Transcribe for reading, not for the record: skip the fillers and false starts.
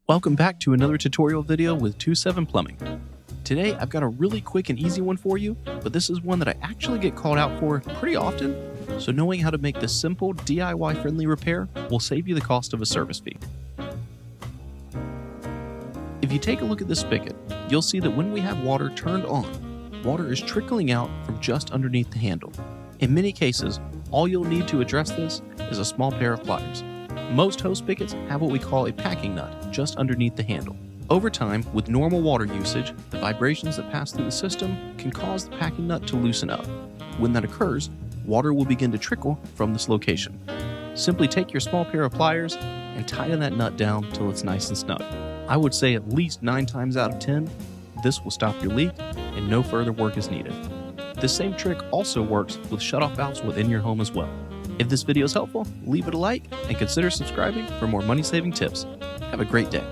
Welcome back to another tutorial video with 27 Plumbing. Today I've got a really quick and easy one for you, but this is one that I actually get called out for pretty often, so knowing how to make this simple DIY friendly repair will save you the cost of a service fee. If you take a look at this spigot, you'll see that when we have water turned on, water is trickling out from just underneath the handle. In many cases, all you'll need to address this is a small pair of pliers. Most hose spigots have what we call a packing nut just underneath the handle. Over time, with normal water usage, the vibrations that pass through the system can cause the packing nut to loosen up. When that occurs, water will begin to trickle from this location. Simply take your small pair of pliers and tighten that nut down till it's nice and snug. I would say at least 9 times out of 10, this will stop your leak and no further work is needed. This same trick also works with shutoff valves within your home as well. If this video is helpful, leave it a like and consider subscribing for more money-saving tips. Have a great day.